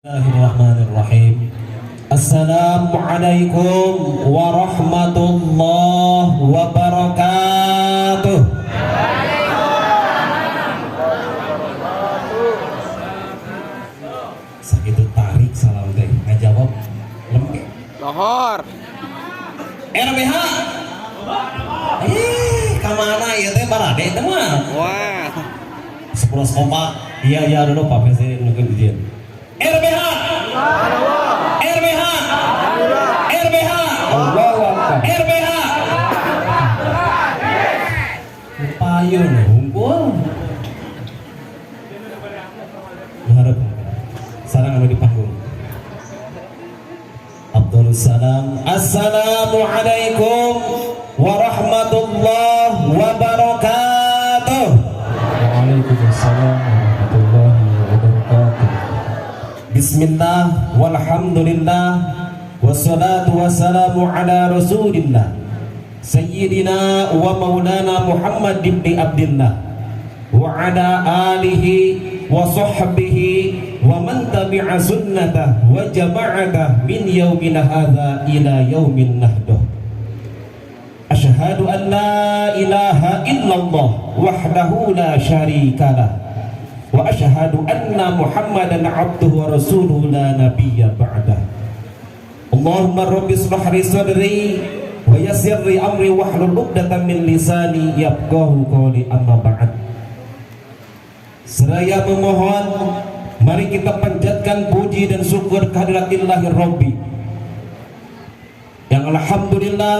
Bismillahirrahmanirrahim. Assalamualaikum warahmatullahi wabarakatuh. Sakitu tarik salam teh ngajawab lembek. Lohor. RBH. Kamana ieu teh barade teh mah? Wah. 10 kompak. Iya dulu Pak Presiden nungguin izin. RBH. RBH. RBH. RBH. Payun unggul. Harap sarang anu di panggung. Abdul Salam. Assalamualaikum warahmatullahi wabarakatuh. Waalaikumsalam warahmatullahi wabarakatuh. Bismillah walhamdulillah wassalatu wassalamu ala rasulillah Sayyidina wa maulana Muhammad ibn Abdillah wa ala alihi wa sahbihi wa man tabi'a sunnatah wa jama'atah min yaumina hadha ila yaumin nahdah. Asyhadu an la ilaha illallah wahdahu la syarikalah wa asyhadu anna Muhammadan abduhu wa rasuluhu la nabiyya ba'dah. Allahumma rabbi ishrah li sadri wa yassir li amri wahlul 'uqdatam min lisani yafqahu qawli, amma ba'd. Seraya memohon, mari kita panjatkan puji dan syukur kehadiratillahir Rabbi yang alhamdulillah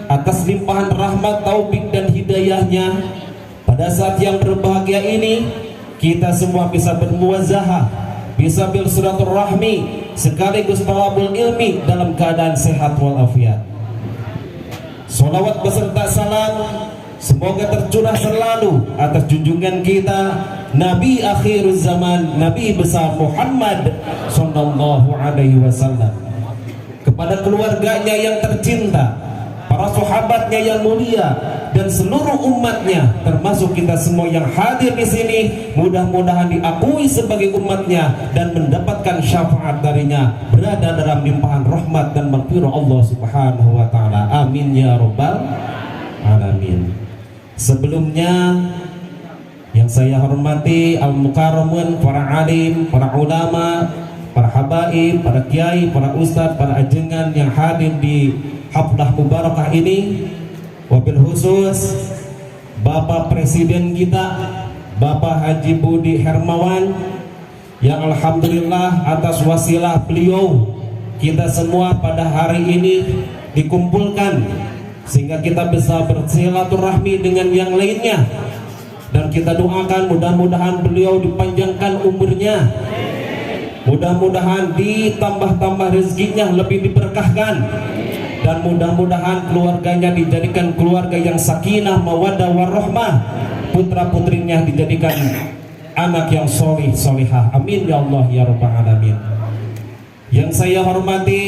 atas limpahan rahmat, taufik dan hidayahnya pada saat yang berbahagia ini kita semua bisa bermuazahah, bisa bersilaturahmi sekaligus talabul ilmi dalam keadaan sehat walafiat. Salawat beserta salam semoga tercurah selalu atas junjungan kita Nabi akhiruz zaman, Nabi besar Muhammad sallallahu alaihi wasallam, kepada keluarganya yang tercinta, para sahabatnya yang mulia, dan seluruh umatnya, termasuk kita semua yang hadir di sini, mudah-mudahan diakui sebagai umatnya dan mendapatkan syafaat darinya, berada dalam limpahan rahmat dan maghfirah Allah Subhanahu wa taala. Amin ya rabbal alamin. Sebelumnya yang saya hormati al-mukarramun, para alim, para ulama, para habaib, para kiai, para ustadz, para ajengan yang hadir di haflah mubarakah ini, wabil khusus Bapak Presiden kita Bapak Haji Budi Hermawan, yang alhamdulillah atas wasilah beliau kita semua pada hari ini dikumpulkan sehingga kita bisa bersilaturahmi dengan yang lainnya, dan kita doakan mudah-mudahan beliau dipanjangkan umurnya, mudah-mudahan ditambah-tambah rezekinya, lebih diberkahkan, dan mudah-mudahan keluarganya dijadikan keluarga yang sakinah, mawaddah, warahmah, putra-putrinya dijadikan anak yang solih, solihah. Amin ya Allah ya rabbal alamin. Yang saya hormati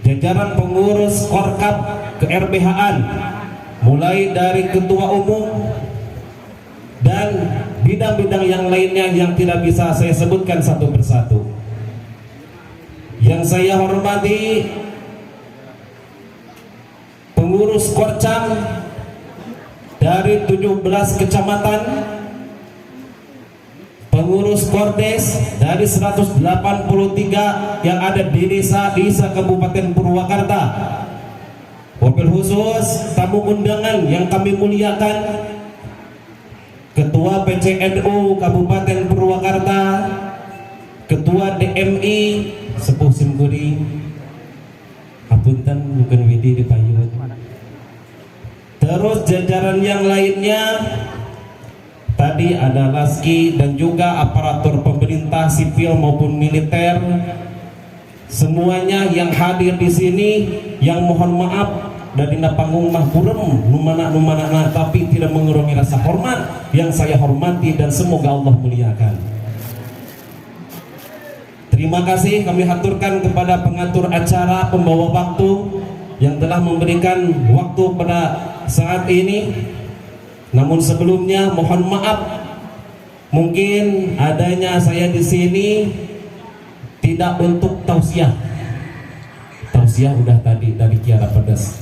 jajaran pengurus Korkap ke RBH-an, mulai dari ketua umum dan bidang-bidang yang lainnya yang tidak bisa saya sebutkan satu persatu. Yang saya hormati pengurus Korcam dari 17 kecamatan, pengurus Kordes dari 183 yang ada di desa-desa Kabupaten Purwakarta, wabil khusus tamu undangan yang kami muliakan, Ketua PCNU Kabupaten Purwakarta, Ketua DMI Sepuh Simkuring, apunten bukan Widi dipayun, terus jajaran yang lainnya. Tadi ada Laski dan juga aparatur pemerintah sipil maupun militer, semuanya yang hadir di sini, yang mohon maaf dari panggung mah kurem numana tapi tidak mengurangi rasa hormat yang saya hormati dan semoga Allah muliakan. Terima kasih kami haturkan kepada pengatur acara, pembawa waktu yang telah memberikan waktu pada saat ini. Namun sebelumnya mohon maaf, mungkin adanya saya di sini tidak untuk tausiah. Tausiah udah tadi dari Kiara Pedas.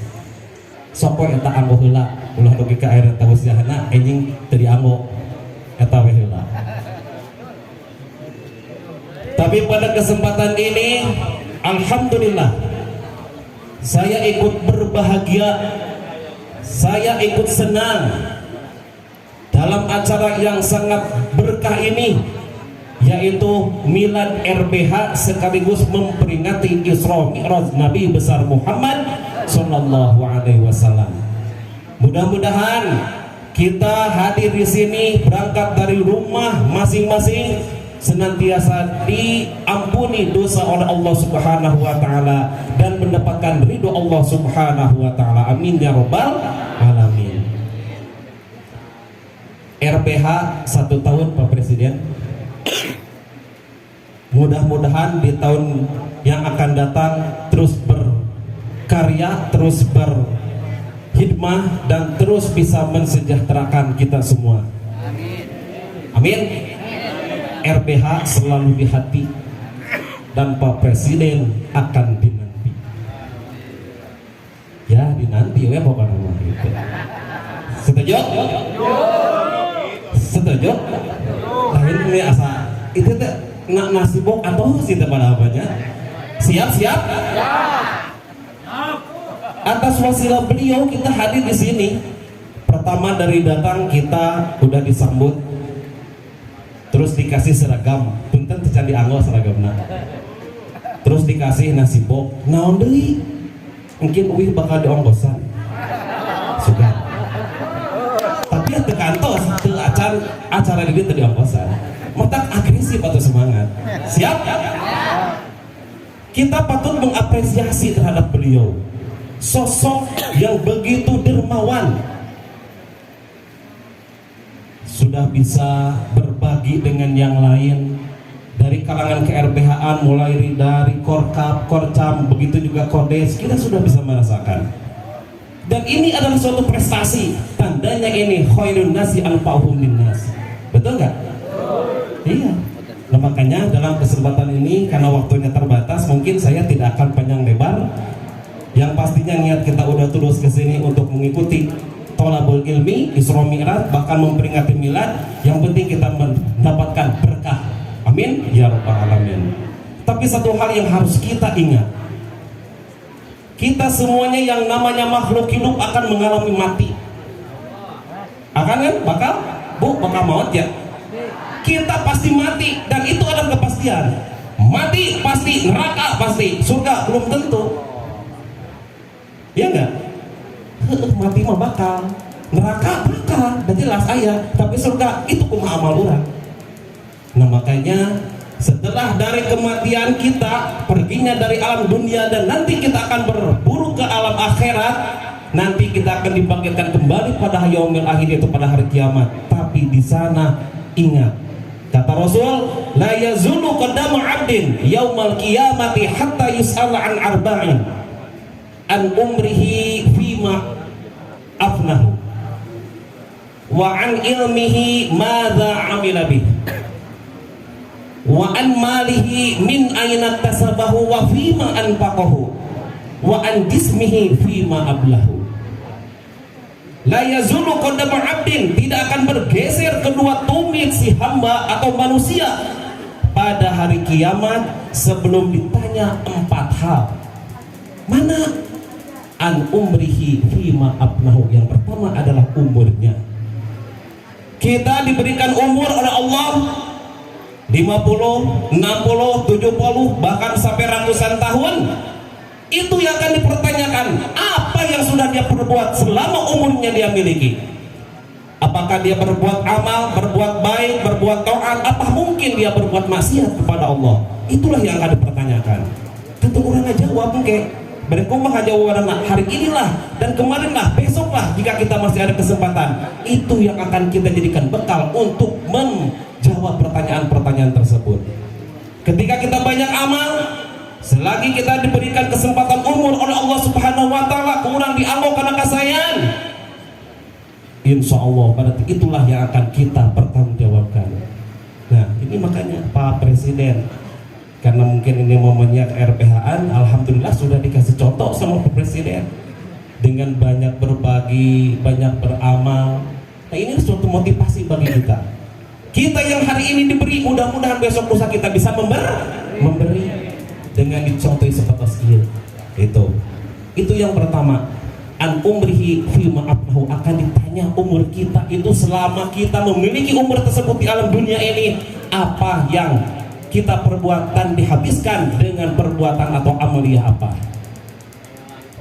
Soko eta anggo heula, ulah dugi ka air tausiahna enjing teu dianggo eta we heula. Tapi pada kesempatan ini alhamdulillah saya ikut berbahagia, saya ikut senang dalam acara yang sangat berkah ini, yaitu Milad RBH sekaligus memperingati Isra Mi'raj Nabi besar Muhammad sallallahu alaihi wasallam. Mudah-mudahan kita hadir di sini berangkat dari rumah masing-masing senantiasa diampuni dosa oleh Allah Subhanahu wa taala dan mendapatkan ridho Allah Subhanahu wa taala. Amin ya rabbal alamin. RBH 1 tahun Pak Presiden. Mudah-mudahan di tahun yang akan datang terus berkarya, terus berhidmah dan terus bisa mensejahterakan kita semua. Amin. Amin. RBH selalu di hati dan Pak Presiden akan dinanti. Ya dinanti ya pokoknya gitu. Setuju? Setuju? Lain ini asa itu teh nasibok atau sih pada apanya? Siap? Atas wasilah beliau kita hadir di sini. Pertama dari datang kita udah disambut, terus dikasih seragam, punten tecan dianggo seragamna. Terus dikasih nasi bok, naon deui? Mungkin uih bakal dionggosan. Sudah. Tapi ya teu kantos, teu acara di dieu teu dionggosan. Motak agresif atau semangat. Siap? Kita patut mengapresiasi terhadap beliau. Sosok yang begitu dermawan, sudah bisa berbagi dengan yang lain dari kalangan ke-RBH-an, mulai dari Korkap, Korcam, begitu juga Kodes, kita sudah bisa merasakan. Dan ini adalah suatu prestasi, tandanya ini khairun nasi anfa'uhum linnas. Betul nggak? Iya. Nah, makanya dalam kesempatan ini karena waktunya terbatas, mungkin saya tidak akan panjang lebar. Yang pastinya niat kita udah terus kesini untuk mengikuti Thalabul Ilmi, Isra Mi'raj, bahkan memperingati milad. Yang penting kita mendapatkan berkah. Amin ya rabbal alamin. Tapi satu hal yang harus kita ingat, kita semuanya yang namanya makhluk hidup akan mengalami mati. Akan kan? Bakal maut ya. Kita pasti mati dan itu adalah kepastian. Mati pasti, neraka pasti, surga belum tentu. Ya enggak? Mati mah bakal, neraka bakal, dan jelas ayah. Tapi surga itu kumaha amal urang. Nah makanya setelah dari kematian kita perginya dari alam dunia dan nanti kita akan berburu ke alam akhirat, nanti kita akan dibangkitkan kembali pada yaumil akhir, yaitu pada hari kiamat. Tapi di sana ingat, kata Rasul, la yazulu qadamu 'abdin yaumal qiyamati hatta yus'ala an arba'in, an umrihi fima afnahu, wa an ilmihi madza amila bih, wa an malihi min aina tasabahu wa fima anfaqahu, wa an jismihi fima ablahu. La yazulu qadamu 'abdin, tidak akan bergeser kedua tumit si hamba atau manusia pada hari kiamat sebelum ditanya 4 hal. Mana? An umrihi fima abnahu, yang pertama adalah umurnya. Kita diberikan umur oleh Allah 50, 60, 70, bahkan sampai ratusan tahun. Itu yang akan dipertanyakan, apa yang sudah dia perbuat selama umurnya dia miliki. Apakah dia berbuat amal, berbuat baik, berbuat taat, apa mungkin dia berbuat maksiat kepada Allah. Itulah yang akan dipertanyakan. Tentu orang aja jawab mungkin mereka mah jawaban hari inilah dan kemarinlah, besoklah jika kita masih ada kesempatan. Itu yang akan kita jadikan bekal untuk menjawab pertanyaan-pertanyaan tersebut. Ketika kita banyak amal, selagi kita diberikan kesempatan umur oleh Allah Subhanahu wa taala, kurang diambil karena kasayang, insya Allah berarti itulah yang akan kita pertanggungjawabkan. Nah ini makanya Pak Presiden, karena mungkin ini momennya RPH-an. Alhamdulillah sudah dikasih contoh sama Pak Presiden dengan banyak berbagi, banyak beramal. Nah, ini suatu motivasi bagi kita. Kita yang hari ini diberi, mudah-mudahan besok lusa kita bisa memberi dengan dicontohi seperti itu yang pertama. An umrihi fima abnahu, akan ditanya umur kita itu selama kita memiliki umur tersebut di alam dunia ini, apa yang kita perbuat dan dihabiskan dengan perbuatan atau amalia apa.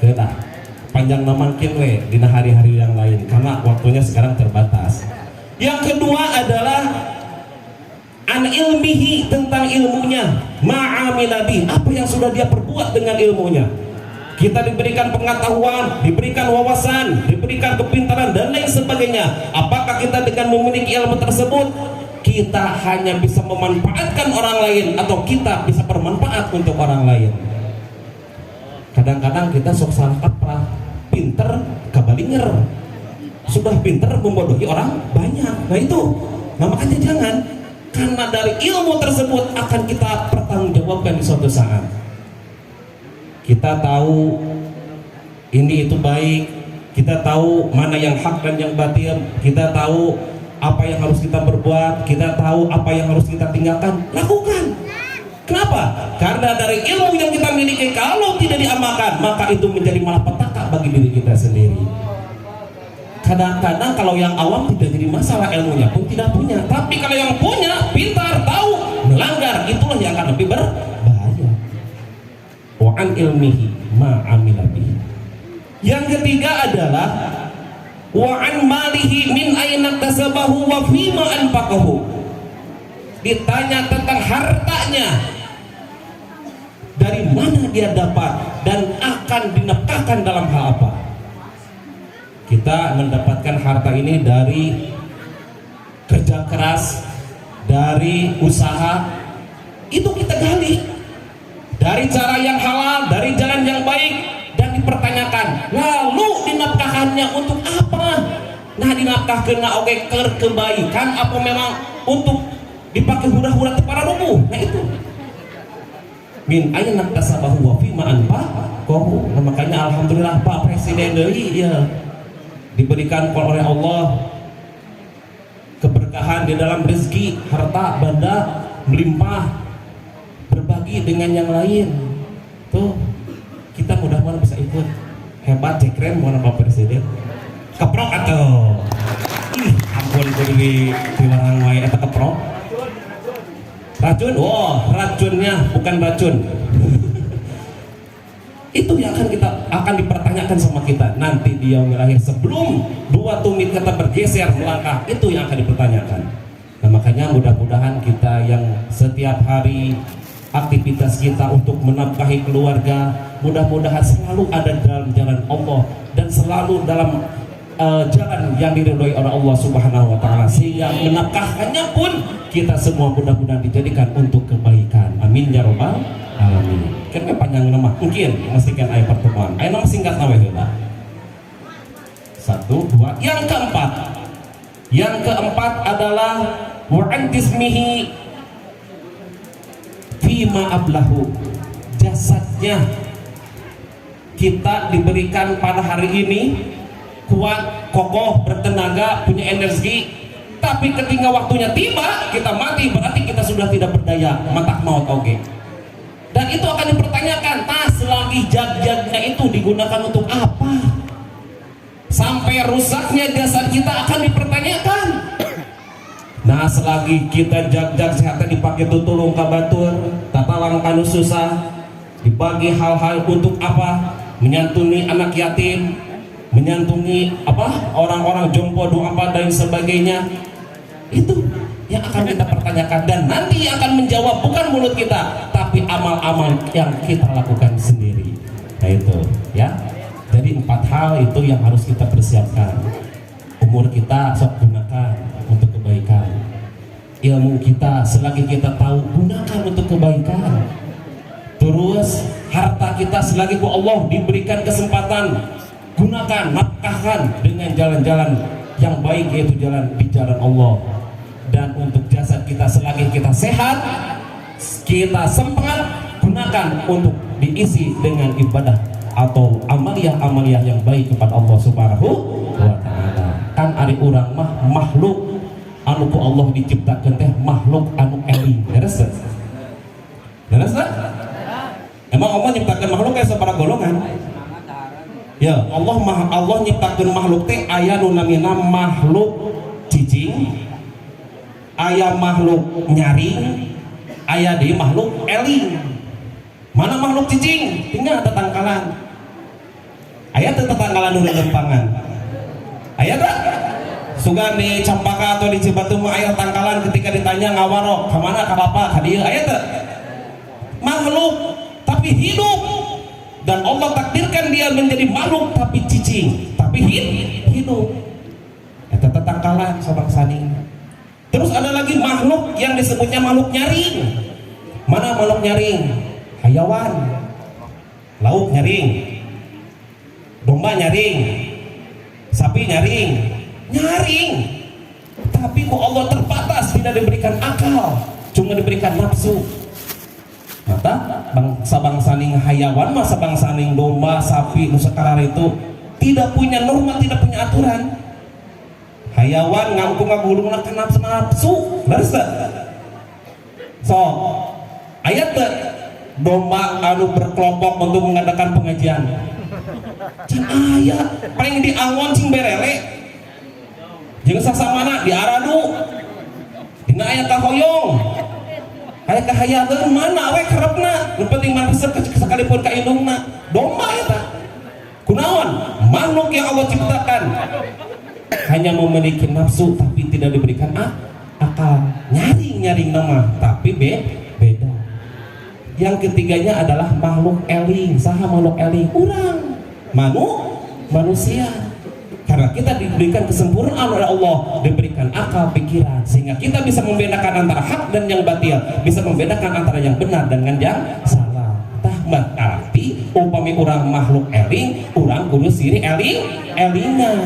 Kita panjang namakin we di hari-hari yang lain karena waktunya sekarang terbatas. Yang kedua adalah an ilmihi, tentang ilmunya, ma'amilabi, apa yang sudah dia perbuat dengan ilmunya. Kita diberikan pengetahuan, diberikan wawasan, diberikan kepintaran dan lain sebagainya. Apakah kita dengan memiliki ilmu tersebut kita hanya bisa memanfaatkan orang lain atau kita bisa bermanfaat untuk orang lain? Kadang-kadang kita sok salah kaprah, pinter kabalinger, sudah pinter membodohi orang banyak. Nah makanya jangan, karena dari ilmu tersebut akan kita pertanggungjawabkan di suatu saat. Kita tahu ini itu baik, kita tahu mana yang hak dan yang batil, kita tahu apa yang harus kita berbuat, kita tahu apa yang harus kita tinggalkan, lakukan. Kenapa? Karena dari ilmu yang kita miliki kalau tidak diamalkan maka itu menjadi malapetaka bagi diri kita sendiri. Kadang-kadang kalau yang awam tidak jadi masalah, ilmunya pun tidak punya, tapi kalau yang punya, pintar, tahu, melanggar, itulah yang akan lebih berbahaya. Wa an ilmihi ma amila bihi. Yang ketiga adalah wa an malihi min aina kasabahu wa fima anfaqahu. Ditanya tentang hartanya, dari mana dia dapat dan akan dinafkahkan dalam hal apa. Kita mendapatkan harta ini dari kerja keras, dari usaha, itu kita gali dari cara yang halal, dari jalan yang baik, dan dipertanyakan lalu dinafkahkannya untuk apa. Nah dinafkahkan oke kebaikan apa memang untuk dipakai hura-hura para rubuh. Nah itu min aina kasabahu wa fima anfaqahu. Nah makanya alhamdulillah Pak Presiden ya diberikan oleh Allah keberkahan di dalam rezeki, harta benda melimpah, berbagi dengan yang lain. Tuh kita mudah-mudahan bisa ikut. Hebat keren mau Pak Presiden. Keprok atau ampun kudu dilarang wae eta keprok. Racun, racunnya bukan racun. Itu yang akan dipertanyakan sama kita nanti di yaumil akhir, sebelum dua tumit kita bergeser melangkah, itu yang akan dipertanyakan. Nah makanya mudah-mudahan kita yang setiap hari aktivitas kita untuk menafkahi keluarga, mudah-mudahan selalu ada dalam jalan Allah dan selalu dalam jalan yang diridhoi oleh Allah Subhanahu wa taala, sehingga menafkahkannya pun kita semua mudah-mudahan dijadikan untuk kebaikan. Amin ya rabbal alamin. Kan panjang nama mungkin mestikan ayat pertemuan. Ayat nama singkat nawe heula. 1 2. Yang keempat adalah wa antismihi fima ablahu. Jasadnya kita diberikan pada hari ini kuat, kokoh, bertenaga, punya energi, tapi ketika waktunya tiba kita mati, berarti kita sudah tidak berdaya, matak maut oke. Dan itu akan dipertanyakan, selagi jag-jagnya itu digunakan untuk apa? Sampai rusaknya jasad kita akan dipertanyakan. Nah selagi kita jag-jag sehatnya dipakai tutulung kabatur, tatalang kanu susah, dibagi hal-hal untuk apa? Menyantuni anak yatim, menyantuni orang-orang jompo, apa dan sebagainya. Itu yang akan kita pertanyakan, dan nanti yang akan menjawab bukan mulut kita tapi amal-amal yang kita lakukan sendiri. Nah itu ya, jadi 4 hal itu yang harus kita persiapkan. Umur kita sok gunakan untuk kebaikan, ilmu kita selagi kita tahu gunakan untuk kebaikan. Terus harta kita selagi ku Allah diberikan kesempatan, gunakan, nafkahkan dengan jalan-jalan yang baik, yaitu jalan di jalan Allah. Dan untuk jasad kita selagi kita sehat, kita sempat gunakan untuk diisi dengan ibadah atau amalia-amalia yang baik kepada Allah Subhanahu wa taala. Kan ari urang mah makhluk anu ku Allah diciptakeun teh makhluk anu eling. Beres? Beres? Emang Allah nyiptakeun makhluk kayak sabaraha golongan? Ya, Allah nyiptakeun makhluk teh aya nu namina makhluk cicing, aya makhluk nyaring, aya deui makhluk eling. Mana makhluk cicing? Tinggal tetangkalan. Aya teu tetangkalan nu lempangan. Aya tak? Sugan di Campaka atau di Cibatu mah aya tetangkalan ketika ditanya ngawarok, ka mana ka bapa ka dieu aya teu? Makhluk tapi hidup. Dan Allah takdirkan dia menjadi makhluk tapi cicing, tapi hidup. Eta tetangkalan sabang saning. Terus ada lagi makhluk yang disebutnya makhluk nyaring. Mana makhluk nyaring? Hayawan, lauk nyaring, domba nyaring, sapi nyaring, tapi kok Allah terbatas, tidak diberikan akal, cuma diberikan nafsu. Mata bangsa-bangsa ning hayawan, masa bangsa ning domba, sapi, nu sakarare itu tidak punya norma, tidak punya aturan. Hayawan ngangkung-ngangkung ke nafsu, beres tak? So, ayat tak? Domba anu berkelompok untuk mengadakan pengajian. Can aya paling di Angon cing berele. Jeung sasamana di Aradu. Dina aya kahoyong. Aya kahayageun mana we karepna, nu penting mah sekalipun ka indungna. Domba eta. Kunaon? Makhluk yang Allah ciptakan hanya memiliki nafsu tapi tidak diberikan akal. Nyaring nama tapi beda. Yang ketiganya adalah makhluk eling. Saha makhluk eling? Urang, manusia. Karena kita diberikan kesempurnaan oleh Allah, diberikan akal pikiran, sehingga kita bisa membedakan antara hak dan yang batil, bisa membedakan antara yang benar dengan yang salah. Tahmat arti upami urang makhluk eling, urang kudu siri elingan.